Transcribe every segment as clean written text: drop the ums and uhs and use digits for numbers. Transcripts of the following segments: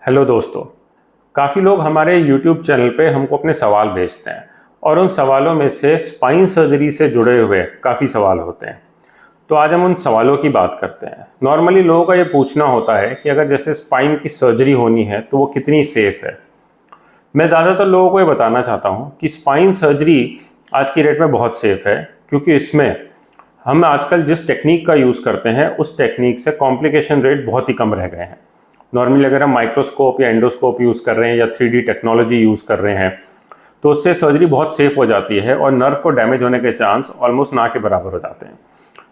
Hello दोस्तों, काफ़ी लोग हमारे YouTube चैनल पे हमको अपने सवाल भेजते हैं और उन सवालों में से स्पाइन सर्जरी से जुड़े हुए काफ़ी सवाल होते हैं। तो आज हम उन सवालों की बात करते हैं। नॉर्मली लोगों का ये पूछना होता है कि अगर जैसे स्पाइन की सर्जरी होनी है तो वो कितनी सेफ़ है। मैं ज़्यादातर लोगों को ये बताना चाहता हूँ कि स्पाइन सर्जरी आज की डेट में बहुत सेफ़ है, क्योंकि इसमें हम आजकल जिस टेक्निक का यूज़ करते हैं उस टेक्निक से कॉम्प्लिकेशन रेट बहुत ही कम रह गए हैं। नॉर्मली अगर हम माइक्रोस्कोप या एंडोस्कोप यूज़ कर रहे हैं या 3D टेक्नोलॉजी यूज़ कर रहे हैं तो उससे सर्जरी बहुत सेफ हो जाती है और नर्व को डैमेज होने के चांस ऑलमोस्ट ना के बराबर हो जाते हैं।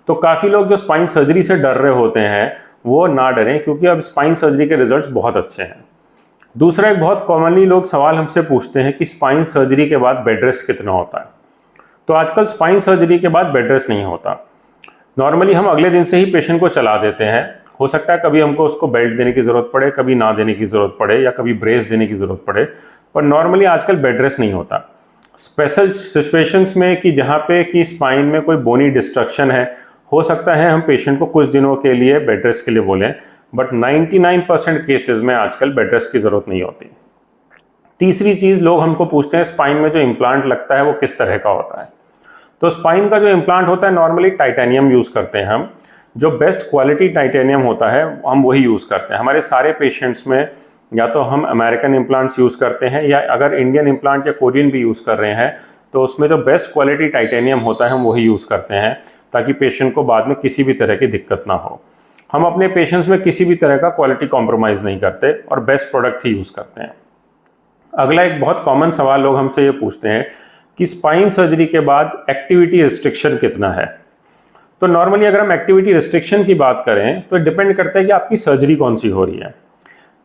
तो काफ़ी लोग जो स्पाइन सर्जरी से डर रहे होते हैं वो ना डरें, क्योंकि अब स्पाइन सर्जरी के रिजल्ट्स बहुत अच्छे हैं। दूसरा, एक बहुत कॉमनली लोग सवाल हमसे पूछते हैं कि स्पाइन सर्जरी के बाद बेड रेस्ट कितना होता है। तो आजकल स्पाइन सर्जरी के बाद बेड रेस्ट नहीं होता। नॉर्मली हम अगले दिन से ही पेशेंट को चला देते हैं। हो सकता है कभी हमको उसको बेल्ट देने की ज़रूरत पड़े, कभी ना देने की ज़रूरत पड़े या कभी ब्रेस देने की ज़रूरत पड़े, पर नॉर्मली आजकल बेड रेस्ट नहीं होता। स्पेशल सिचुएशंस में कि जहाँ पे कि स्पाइन में कोई बोनी डिस्ट्रक्शन है, हो सकता है हम पेशेंट को कुछ दिनों के लिए बेड रेस्ट के लिए बोलें, बट 99% केसेस में आजकल बेड रेस्ट की ज़रूरत नहीं होती। तीसरी चीज़, लोग हमको पूछते हैं स्पाइन में जो इम्प्लांट लगता है वो किस तरह का होता है। तो स्पाइन का जो इम्प्लांट होता है नॉर्मली टाइटेनियम यूज़ करते हैं हम। जो बेस्ट क्वालिटी टाइटेनियम होता है हम वही यूज़ करते हैं। हमारे सारे पेशेंट्स में या तो हम अमेरिकन इम्प्लांट्स यूज़ करते हैं या अगर इंडियन इम्प्लांट या कोरियन भी यूज़ कर रहे हैं तो उसमें जो बेस्ट क्वालिटी टाइटेनियम होता है हम वही यूज़ करते हैं, ताकि पेशेंट को बाद में किसी भी तरह की दिक्कत ना हो। हम अपने पेशेंट्स में किसी भी तरह का क्वालिटी कॉम्प्रोमाइज़ नहीं करते और बेस्ट प्रोडक्ट ही यूज़ करते हैं। अगला एक बहुत कॉमन सवाल लोग हमसे ये पूछते हैं कि स्पाइन सर्जरी के बाद एक्टिविटी रिस्ट्रिक्शन कितना है। तो नॉर्मली अगर हम एक्टिविटी रिस्ट्रिक्शन की बात करें तो डिपेंड करता है कि आपकी सर्जरी कौन सी हो रही है।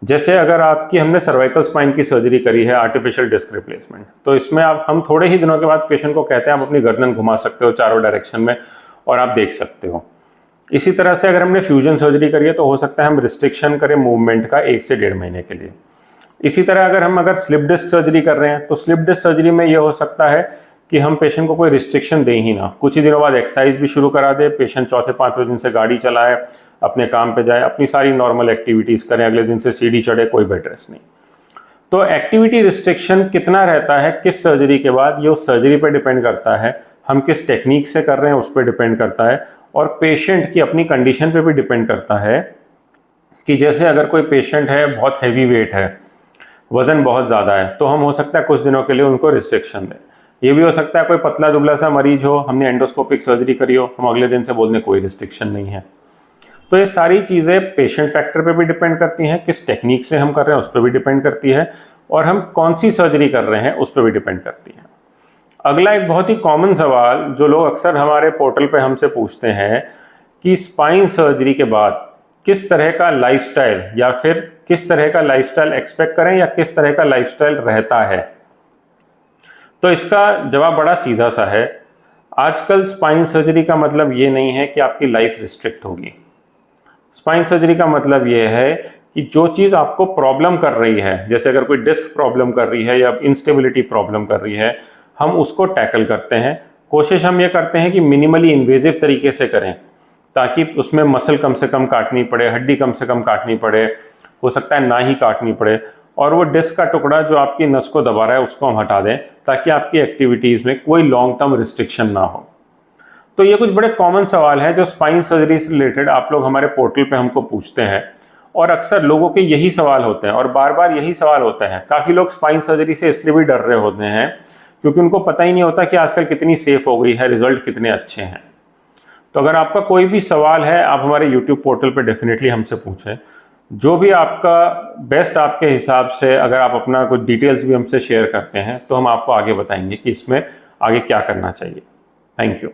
जैसे अगर हमने सर्वाइकल स्पाइन की सर्जरी करी है, आर्टिफिशियल डिस्क रिप्लेसमेंट, तो इसमें हम थोड़े ही दिनों के बाद पेशेंट को कहते हैं आप अपनी गर्दन घुमा सकते हो चारों डायरेक्शन में और आप देख सकते हो। इसी तरह से अगर हमने फ्यूजन सर्जरी करी है तो हो सकता है हम रिस्ट्रिक्शन करें मूवमेंट का 1 से 1.5 महीने के लिए। इसी तरह अगर स्लिप डिस्क सर्जरी कर रहे हैं तो स्लिप डिस्क सर्जरी में ये हो सकता है कि हम पेशेंट को कोई रिस्ट्रिक्शन दें ही ना, कुछ ही दिनों बाद एक्सरसाइज भी शुरू करा दे, पेशेंट चौथे पांचवें दिन से गाड़ी चलाए, अपने काम पे जाए, अपनी सारी नॉर्मल एक्टिविटीज़ करें, अगले दिन से सीढ़ी चढ़े, कोई बेड रेस्ट नहीं। तो एक्टिविटी रिस्ट्रिक्शन कितना रहता है किस सर्जरी के बाद, ये उस सर्जरी पर डिपेंड करता है, हम किस टेक्निक से कर रहे हैं उस पर डिपेंड करता है, और पेशेंट की अपनी कंडीशन पर भी डिपेंड करता है। कि जैसे अगर कोई पेशेंट है बहुत हैवी वेट है, वज़न बहुत ज़्यादा है, तो हम हो सकता है कुछ दिनों के लिए उनको रिस्ट्रिक्शन दें। ये भी हो सकता है कोई पतला दुबला सा मरीज हो, हमने एंडोस्कोपिक सर्जरी करी हो, हम अगले दिन से बोल दें कोई रिस्ट्रिक्शन नहीं है। तो ये सारी चीज़ें पेशेंट फैक्टर पे भी डिपेंड करती हैं, किस टेक्निक से हम कर रहे हैं उस पर भी डिपेंड करती है, और हम कौन सी सर्जरी कर रहे हैं उस पर भी डिपेंड करती है। अगला एक बहुत ही कॉमन सवाल जो लोग अक्सर हमारे पोर्टल पे हमसे पूछते हैं कि स्पाइन सर्जरी के बाद किस तरह का लाइफस्टाइल या फिर किस तरह का लाइफस्टाइल एक्सपेक्ट करें या किस तरह का लाइफस्टाइल रहता है। तो इसका जवाब बड़ा सीधा सा है। आजकल स्पाइन सर्जरी का मतलब ये नहीं है कि आपकी लाइफ रिस्ट्रिक्ट होगी। स्पाइन सर्जरी का मतलब ये है कि जो चीज़ आपको प्रॉब्लम कर रही है, जैसे अगर कोई डिस्क प्रॉब्लम कर रही है या इंस्टेबिलिटी प्रॉब्लम कर रही है, हम उसको टैकल करते हैं। कोशिश हम ये करते हैं कि मिनिमली इन्वेजिव तरीके से करें, ताकि उसमें मसल कम से कम काटनी पड़े, हड्डी कम से कम काटनी पड़े, हो सकता है ना ही काटनी पड़े, और वो डिस्क का टुकड़ा जो आपकी नस को दबा रहा है उसको हम हटा दें, ताकि आपकी एक्टिविटीज़ में कोई लॉन्ग टर्म रिस्ट्रिक्शन ना हो। तो ये कुछ बड़े कॉमन सवाल हैं जो स्पाइन सर्जरी से रिलेटेड आप लोग हमारे पोर्टल पे हमको पूछते हैं, और अक्सर लोगों के यही सवाल होते हैं और बार बार यही सवाल होते हैं। काफ़ी लोग स्पाइन सर्जरी से इसलिए भी डर रहे होते हैं क्योंकि उनको पता ही नहीं होता कि आजकल कितनी सेफ हो गई है, रिजल्ट कितने अच्छे हैं। तो अगर आपका कोई भी सवाल है आप हमारे YouTube पोर्टल पे डेफिनेटली हमसे पूछें। जो भी आपका बेस्ट आपके हिसाब से, अगर आप अपना कुछ डिटेल्स भी हमसे शेयर करते हैं तो हम आपको आगे बताएंगे कि इसमें आगे क्या करना चाहिए। Thank you.